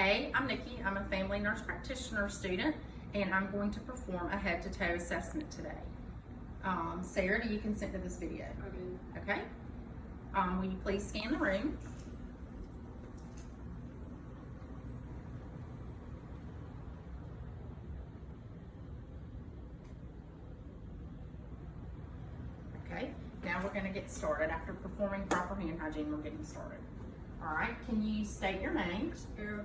Hey, I'm Nikki. I'm a family nurse practitioner student, and I'm going to perform a head-to-toe assessment today. Sarah, do you consent to this video? I do. Okay. Will you please scan the room? Okay. Now we're going to get started. After performing proper hand hygiene, we're getting started. All right. Can you state your name? Sarah.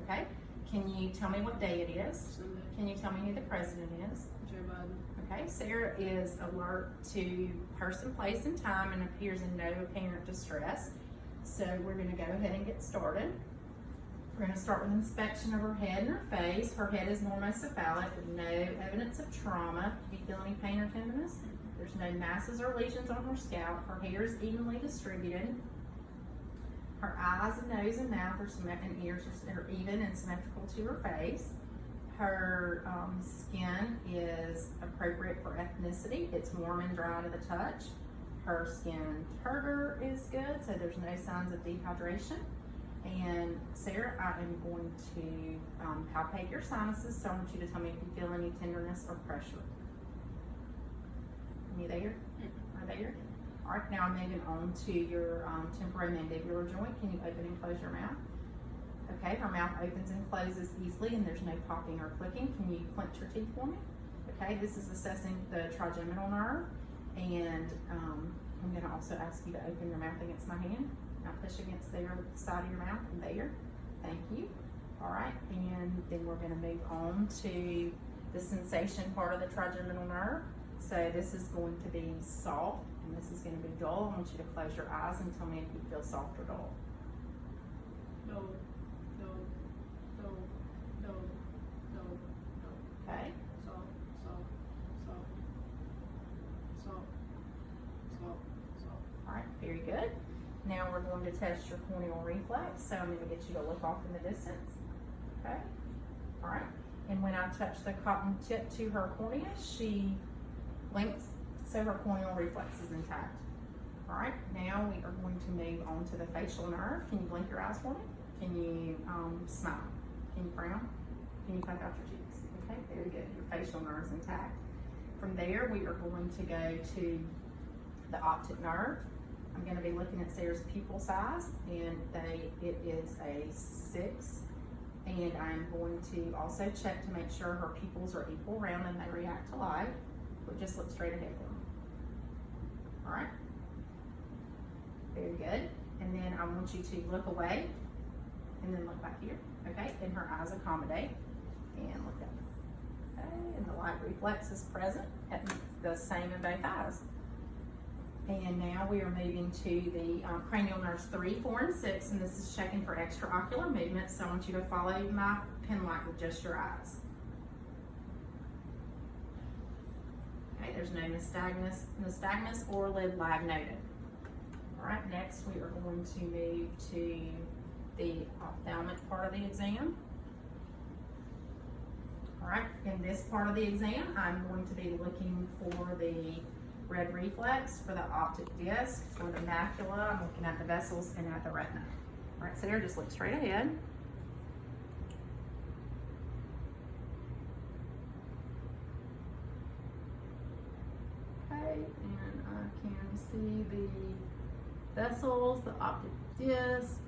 Okay. Can you tell me what day it is? Sunday. Can you tell me who the president is? Joe Biden. Okay, Sarah is alert to person, place, and time and appears in no apparent distress. So we're going to go ahead and get started. We're going to start with inspection of her head and her face. Her head is normocephalic with no evidence of trauma. Do you feel any pain or tenderness? There's no masses or lesions on her scalp. Her hair is evenly distributed. Her eyes and nose and mouth and ears are even and symmetrical to her face. Her skin is appropriate for ethnicity. It's warm and dry to the touch. Her skin turgor is good, so there's no signs of dehydration. And Sarah, I am going to palpate your sinuses, so I want you to tell me if you feel any tenderness or pressure. Are you there? Are they there? All right, now I'm moving on to your temporomandibular joint. Can you open and close your mouth? Okay, her mouth opens and closes easily and there's no popping or clicking. Can you clench your teeth for me? Okay, this is assessing the trigeminal nerve, and I'm going to also ask you to open your mouth against my hand. Now push against the side of your mouth and there. Thank you. All right, and then we're going to move on to the sensation part of the trigeminal nerve. So this is going to be soft and this is going to be dull. I want you to close your eyes and tell me if you feel soft or dull. No. Okay. All right, very good. Now we're going to test your corneal reflex. So I'm going to get you to look off in the distance. Okay. All right. And when I touch the cotton tip to her cornea, she blinks, so her corneal reflex is intact. All right. Now we are going to move on to the facial nerve. Can you blink your eyes for me? Can you smile? Can you frown? Can you puff out your cheeks? Okay, very good. Your facial nerve is intact. From there, we are going to go to the optic nerve. I'm going to be looking at Sarah's pupil size, and it is a 6. And I'm going to also check to make sure her pupils are equal round and they react to light. But just look straight ahead for me. All right. Very good. And then I want you to look away and then look back here. Okay. And her eyes accommodate. And look up. Okay. And the light reflex is present. It's the same in both eyes. And now we are moving to the cranial nerves 3, 4, and 6, and this is checking for extraocular movement. So I want you to follow my pen light with just your eyes. Okay, there's no nystagmus or lid lag noted. All right, next we are going to move to the ophthalmic part of the exam. All right, in this part of the exam, I'm going to be looking for the red reflex, for the optic disc, for the macula. I'm looking at the vessels and at the retina. All right, Sarah, just look straight ahead. Okay, and I can see the vessels, the optic disc,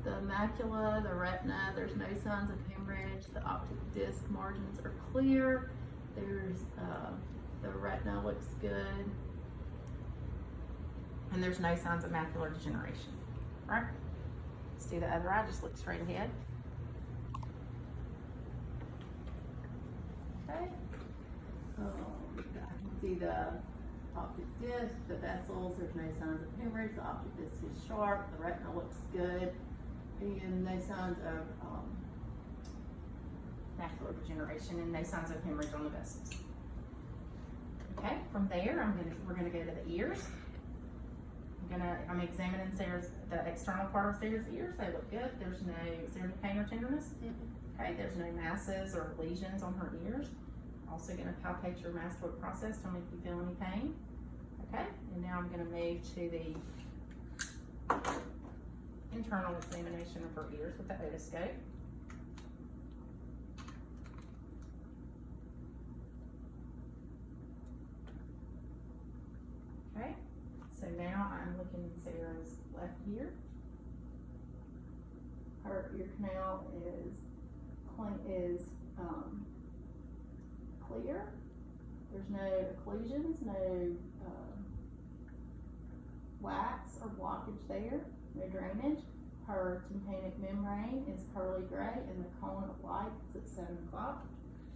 the macula, the retina. There's no signs of hemorrhage. The optic disc margins are clear. There's the retina looks good. And there's no signs of macular degeneration. All right, let's do the other eye. Just look straight ahead. Okay. I can see the optic disc, the vessels. There's no signs of hemorrhage. The optic disc is sharp. The retina looks good. And no signs of macular degeneration and no signs of hemorrhage on the vessels. Okay, from there, we're gonna go to the ears. I'm examining the external part of Sarah's ears. They look good. Is there any pain or tenderness? Okay, there's no masses or lesions on her ears. Also gonna palpate your mastoid process. Tell me if you feel any pain. Okay, and now I'm gonna move to the internal examination of her ears with the otoscope. Okay, so now I'm looking at Sarah's left ear. Her ear canal is clear. There's no occlusions, no wax or blockage there, no drainage. Her tympanic membrane is pearly gray and the cone of light is at 7 o'clock.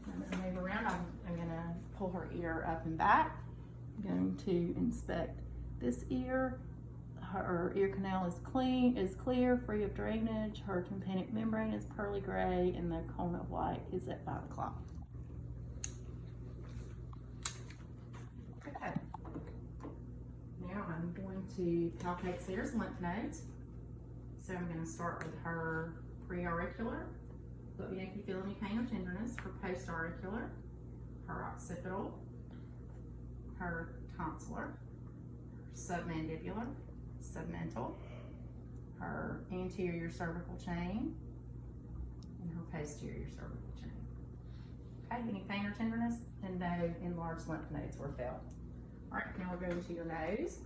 I'm going to move around. I'm going to pull her ear up and back. I'm going to inspect this ear. Her ear canal is clear, free of drainage. Her tympanic membrane is pearly gray and the cone of light is at 5 o'clock. Okay. Now I'm going to palpate Sarah's lymph nodes. So I'm going to start with her pre-auricular. Let me know if you feel any pain or tenderness. Her post-auricular, her occipital, her tonsillar, her submandibular, submental, her anterior cervical chain, and her posterior cervical chain. Okay, any pain or tenderness? And no enlarged lymph nodes were felt. All right, now we're going to your nose.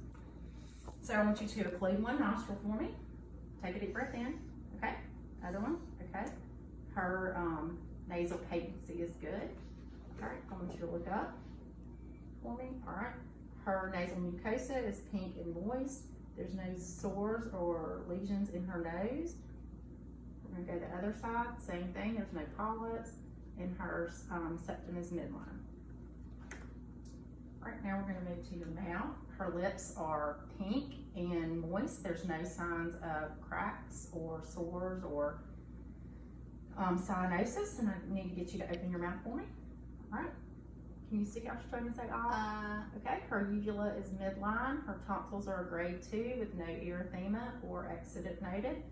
So I want you to occlude one nostril for me. Take a deep breath in. Okay, other one. Okay. Her nasal patency is good. All right, I want you to look up for me. All right. Her nasal mucosa is pink and moist. There's no sores or lesions in her nose. We're going to go to the other side. Same thing. There's no polyps. And her septum is midline. All right, now we're going to move to your mouth. Her lips are pink and moist. There's no signs of cracks or sores or cyanosis. And I need to get you to open your mouth for me. All right. Can you stick out your tongue and say ah? Okay, her uvula is midline. Her tonsils are a grade 2 with no erythema or exudate noted.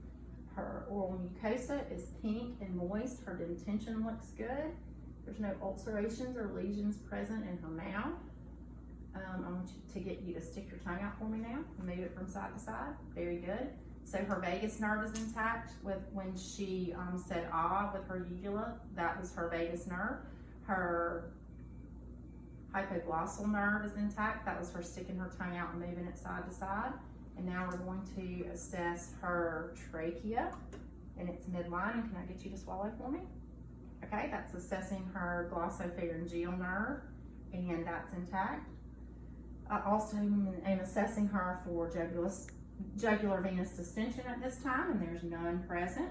Her oral mucosa is pink and moist. Her dentition looks good. There's no ulcerations or lesions present in her mouth. I want to get you to stick your tongue out for me now and move it from side to side. Very good. So her vagus nerve is intact. When she said ah with her uvula, that was her vagus nerve. Her hypoglossal nerve is intact. That was her sticking her tongue out and moving it side to side. And now we're going to assess her trachea, and it's midline. And can I get you to swallow for me? Okay, that's assessing her glossopharyngeal nerve, and that's intact. I also am assessing her for jugular venous distension at this time, and there's none present.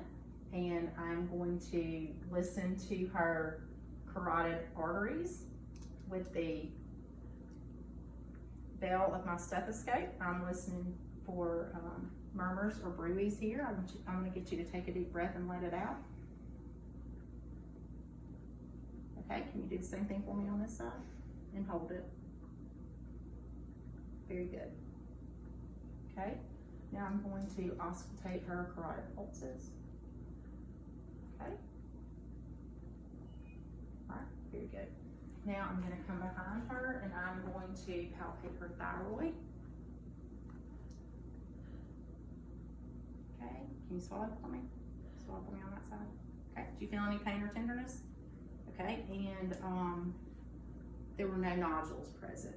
And I'm going to listen to her carotid arteries with the bell of my stethoscope. I'm listening for murmurs or bruits here. I'm going to get you to take a deep breath and let it out. Okay, can you do the same thing for me on this side? And hold it. Very good. Okay, now I'm going to auscultate her carotid pulses. Okay. All right, very good. Now I'm going to come behind her and I'm going to palpate her thyroid. Okay, can you swallow for me? Swallow for me on that side. Okay, do you feel any pain or tenderness? Okay, and there were no nodules present.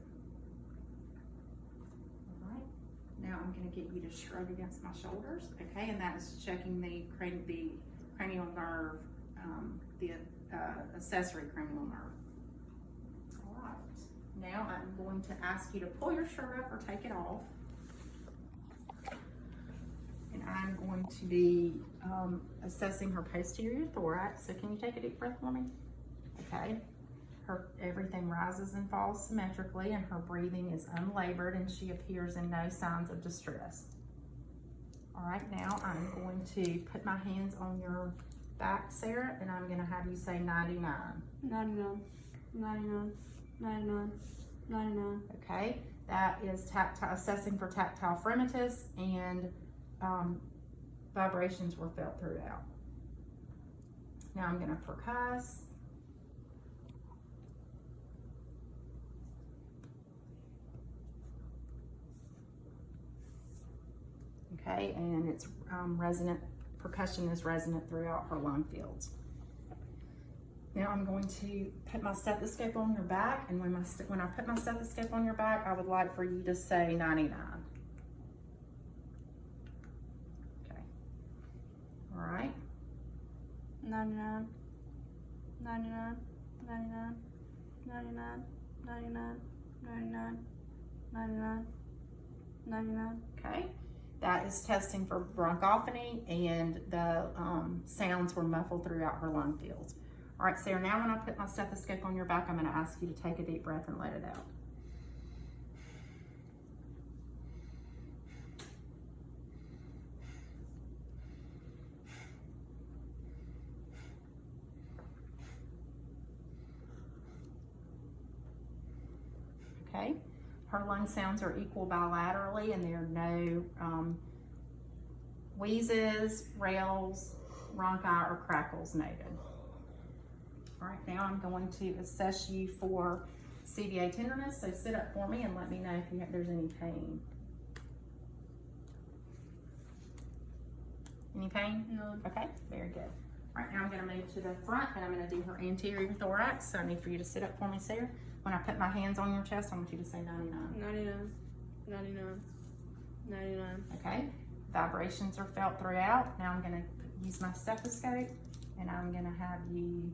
All right, now I'm going to get you to shrug against my shoulders. Okay, and that is checking the cranial nerve, the accessory cranial nerve. Now I'm going to ask you to pull your shirt up or take it off. And I'm going to be assessing her posterior thorax. So can you take a deep breath for me? Okay. Everything rises and falls symmetrically, and her breathing is unlabored, and she appears in no signs of distress. All right, now I'm going to put my hands on your back, Sarah, and I'm going to have you say 99. 99, 99, 99, 99. Okay, that is assessing for tactile fremitus, and vibrations were felt throughout. Now I'm going to percuss. Okay, and it's resonant, percussion is resonant throughout her lung fields. Now I'm going to put my stethoscope on your back, and when I put my stethoscope on your back, I would like for you to say 99. Okay. All right. 99, 99, 99, 99, 99, 99, 99, 99. Okay. That is testing for bronchophony, and the sounds were muffled throughout her lung fields. All right, Sarah, now when I put my stethoscope on your back, I'm going to ask you to take a deep breath and let it out. Okay, her lung sounds are equal bilaterally, and there are no wheezes, rails, rhonchi, or crackles noted. All right, now I'm going to assess you for CVA tenderness, so sit up for me and let me know if there's any pain. Any pain? No. Okay, very good. All right, now I'm gonna move to the front, and I'm gonna do her anterior thorax, so I need for you to sit up for me, Sarah. When I put my hands on your chest, I want you to say 99. 99, 99, 99. Okay, vibrations are felt throughout. Now I'm gonna use my stethoscope, and I'm gonna have you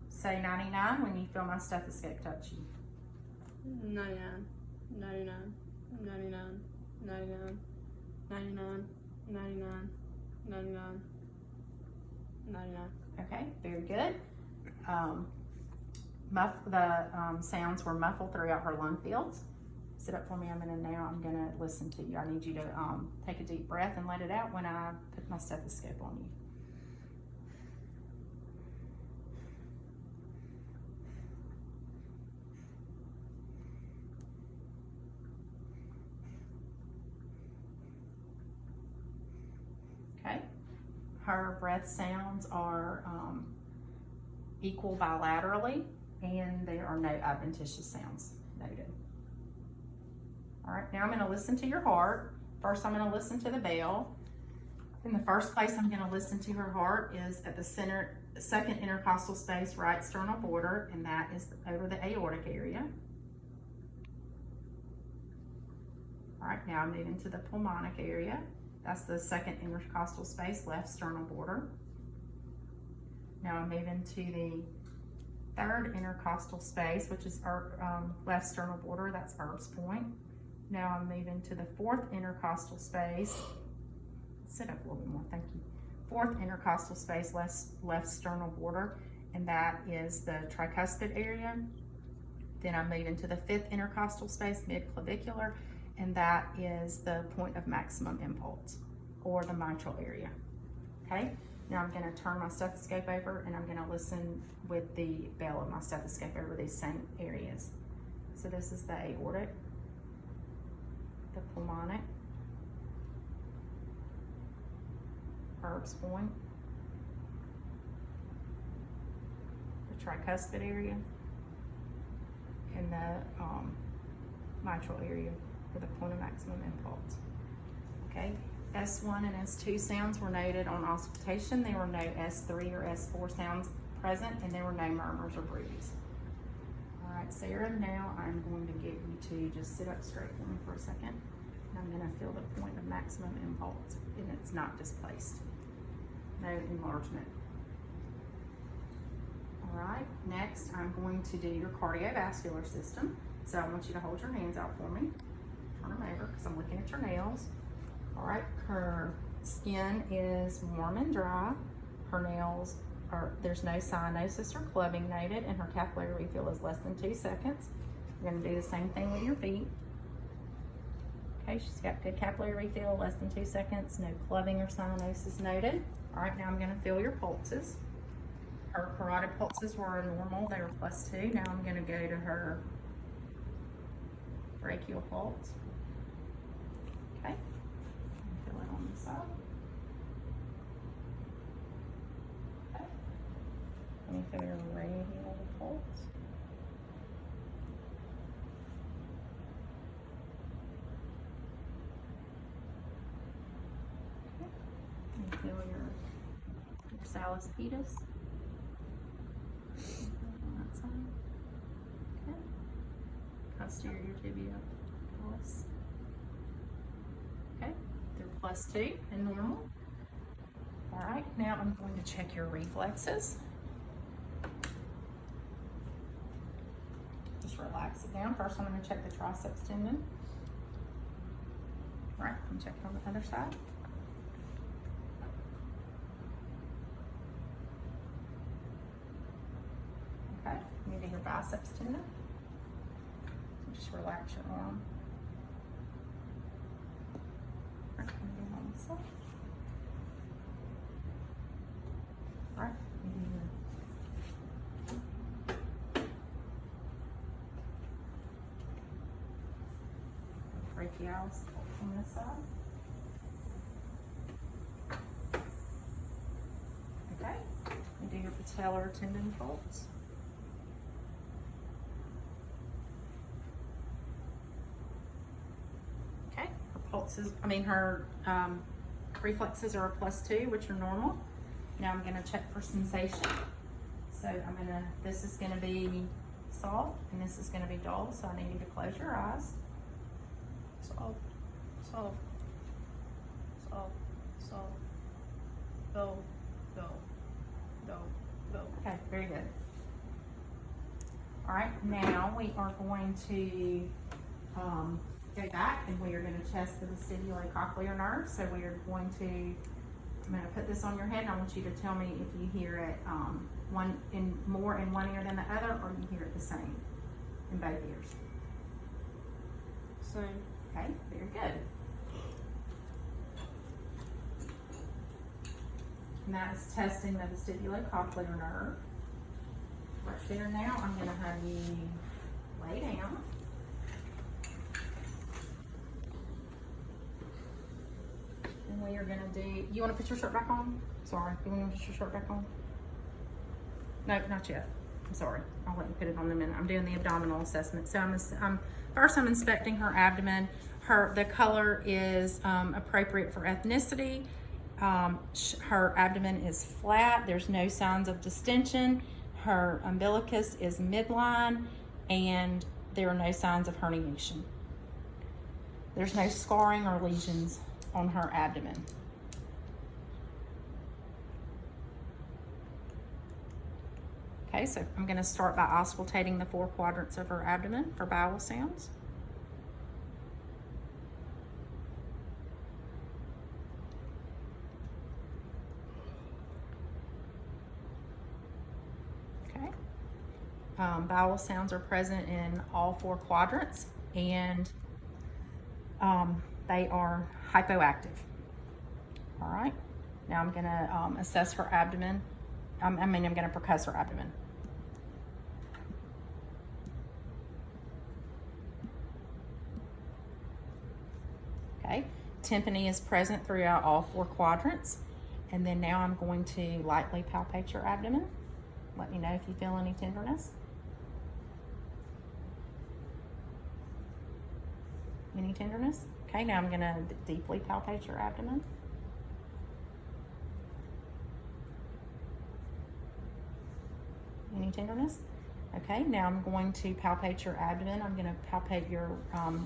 say 99 when you feel my stethoscope touch you. 99, 99, 99, 99, 99, 99, 99, 99. Okay, very good. The sounds were muffled throughout her lung fields. Sit up for me. I'm gonna listen to you. I need you to take a deep breath and let it out when I put my stethoscope on you. Okay. Her breath sounds are equal bilaterally, and there are no adventitious sounds noted. All right, now I'm going to listen to your heart. First, I'm going to listen to the bell. In the first place I'm going to listen to her heart is at the second intercostal space, right sternal border, and that is over the aortic area. All right, now I'm moving to the pulmonic area. That's the second intercostal space, left sternal border. Now I'm moving to the third intercostal space, which is left sternal border, that's Erb's point. Now I'm moving to the fourth intercostal space. Sit up a little bit more, thank you. Fourth intercostal space, left sternal border, and that is the tricuspid area. Then I'm moving to the fifth intercostal space, mid-clavicular, and that is the point of maximum impulse, or the mitral area. Okay, now I'm going to turn my stethoscope over, and I'm going to listen with the bell of my stethoscope over these same areas. So this is the aortic, the pulmonic, Erb's point, the tricuspid area, and the mitral area for the point of maximum impulse. Okay, S1 and S2 sounds were noted on auscultation. There were no S3 or S4 sounds present, and there were no murmurs or breathes. All right, Sarah, now I'm going to get you to just sit up straight for me for a second. And I'm going to feel the point of maximum impulse, and it's not displaced. No enlargement. All right, next I'm going to do your cardiovascular system. So I want you to hold your hands out for me. Turn them over because I'm looking at your nails. All right, her skin is warm and dry. Her nails there's no cyanosis or clubbing noted, and her capillary refill is less than 2 seconds. We're going to do the same thing with your feet. Okay, she's got good capillary refill, less than 2 seconds, no clubbing or cyanosis noted. All right, now I'm going to feel your pulses. Her carotid pulses were normal, they were +2. Now I'm going to go to her brachial pulse. Okay, feel it on the side. Okay, let me feel your radial pulse. proxialis pedis. That side. Okay. Posterior tibia pes. Okay, they're +2 and normal. All right, now I'm going to check your reflexes. Just relax it down. First, I'm going to check the triceps tendon. All right, I'm checking on the other side. Okay, you need your biceps tendon. So just relax your arm. All right, I'm doing on this side. All right, you do your brachialis on this side. Okay, you do your patellar tendon folds. Okay, her pulses, her reflexes are a +2, which are normal. Now I'm gonna check for sensation. So this is gonna be soft and this is gonna be dull, so I need you to close your eyes. Soft, soft, soft, soft, dull, dull, dull, dull. Okay, very good. All right, now we are going to go back and we are going to test the vestibulocochlear nerve. So we are going to, I'm going to put this on your head and I want you to tell me if you hear it more in one ear than the other, or you hear it the same in both ears. Same. Okay, very good. And that is testing the vestibulocochlear nerve. Right there now, I'm going to have you lay down. And we are going to do, you want to put your shirt back on? Sorry, you want to put your shirt back on? No, not yet. I'm sorry. I'll let you put it on in a minute. I'm doing the abdominal assessment. So first I'm inspecting her abdomen. The color is appropriate for ethnicity. Her abdomen is flat. There's no signs of distension. Her umbilicus is midline, and there are no signs of herniation. There's no scarring or lesions on her abdomen. Okay, so I'm going to start by auscultating the 4 quadrants of her abdomen for bowel sounds. Okay. Bowel sounds are present in all 4 quadrants, and they are hypoactive. All right. Now I'm going to assess her abdomen. I'm going to percuss her abdomen. Okay, tympany is present throughout all 4 quadrants. And then now I'm going to lightly palpate your abdomen. Let me know if you feel any tenderness. Any tenderness? Okay, now I'm going to deeply palpate your abdomen. Any tenderness? Okay, now I'm going to palpate your abdomen. I'm going to palpate your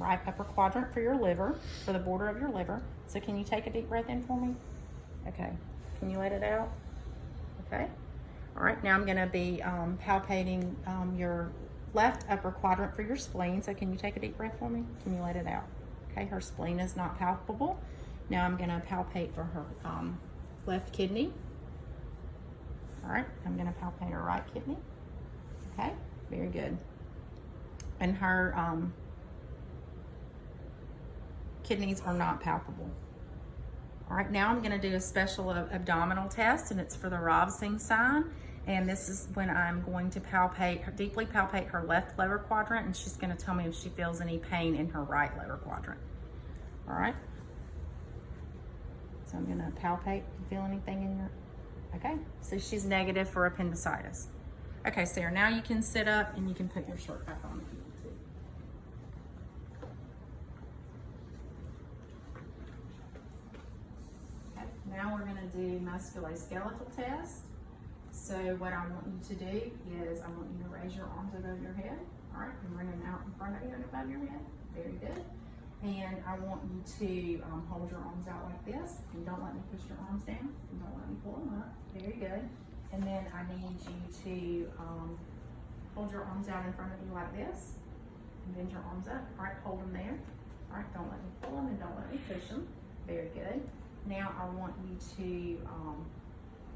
right upper quadrant for your liver, for the border of your liver. So can you take a deep breath in for me? Okay, can you let it out? Okay. All right, now I'm going to be palpating your left upper quadrant for your spleen. So can you take a deep breath for me? Can you let it out? Okay, her spleen is not palpable. Now I'm going to palpate for her left kidney. All right, I'm going to palpate her right kidney. Okay, very good. And her kidneys are not palpable. All right, now I'm going to do a special abdominal test, and it's for the Rovsing sign. And this is when I'm going to deeply palpate her left lower quadrant, and she's going to tell me if she feels any pain in her right lower quadrant. All right. So I'm going to palpate. You feel anything in your... Okay, so she's negative for appendicitis. Okay, Sarah, now you can sit up and you can put your shirt back on if you need to. Okay, now we're gonna do musculoskeletal test. So what I want you to do is I want you to raise your arms above your head. All right, and bring them out in front of you and above your head. Very good. And I want you to hold your arms out like this, and don't let me push your arms down, and don't let me pull them up. Very good. And then I need you to hold your arms out in front of you like this, and bend your arms up. All right, hold them there. All right, don't let me pull them and don't let me push them. Very good. Now I want you to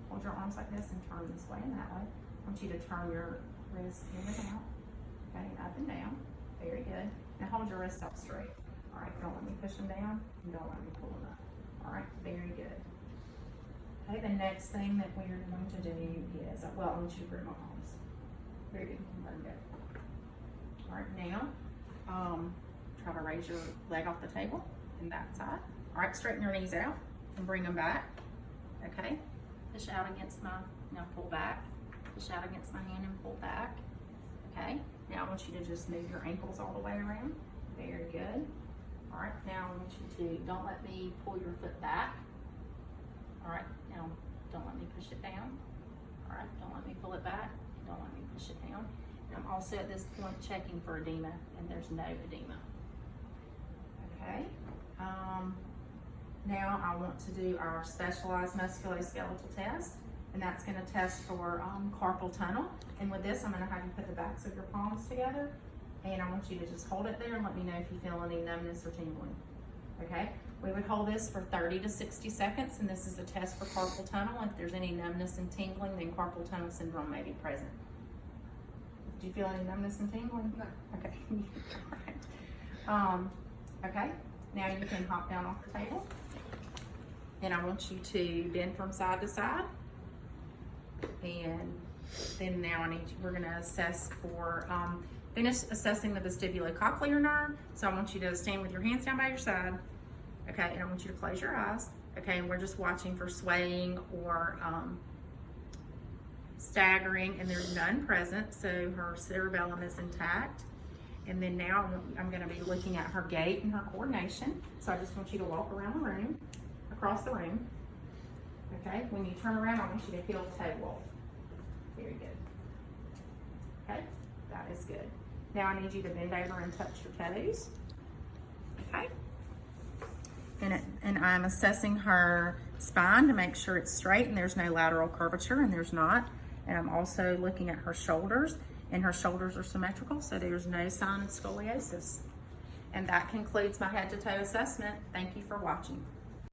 hold your arms like this and turn this way and that way. I want you to turn your wrists in and out, okay, and up and down. Very good. Now hold your wrists up straight. All right, don't let me push them down and don't let me pull them up. All right, very good. Okay, the next thing that we're going to do is, well, I want you to grip my palms. Very good, let them go. All right, now, try to raise your leg off the table and that side. All right, straighten your knees out and bring them back. Okay, push out against my, now pull back. Push out against my hand and pull back. Okay, now I want you to just move your ankles all the way around. Very good. All right, now I want you to, don't let me pull your foot back. All right, now don't let me push it down. All right, don't let me pull it back. Don't let me push it down. And I'm also at this point checking for edema, and there's no edema. Okay, now I want to do our specialized musculoskeletal test, and that's going to test for carpal tunnel. And with this, I'm going to have you put the backs of your palms together, and I want you to just hold it there and let me know if you feel any numbness or tingling. Okay, we would hold this for 30 to 60 seconds, and this is a test for carpal tunnel. If there's any numbness and tingling, then carpal tunnel syndrome may be present. Do you feel any numbness and tingling? No. Okay. All right. Okay, now you can hop down off the table, and I want you to bend from side to side. And then now we're gonna assess for, finish assessing the vestibulocochlear nerve. So I want you to stand with your hands down by your side. Okay, and I want you to close your eyes. Okay, and we're just watching for swaying or staggering, and there's none present, so her cerebellum is intact. And then now I'm gonna be looking at her gait and her coordination. So I just want you to walk around the room, across the room. Okay, when you turn around, I want you to heel toe walk. Very good. Okay, that is good. Now I need you to bend over and touch your toes. Okay. And I'm assessing her spine to make sure it's straight and there's no lateral curvature, and there's not. And I'm also looking at her shoulders, and her shoulders are symmetrical, so there's no sign of scoliosis. And that concludes my head to toe assessment. Thank you for watching.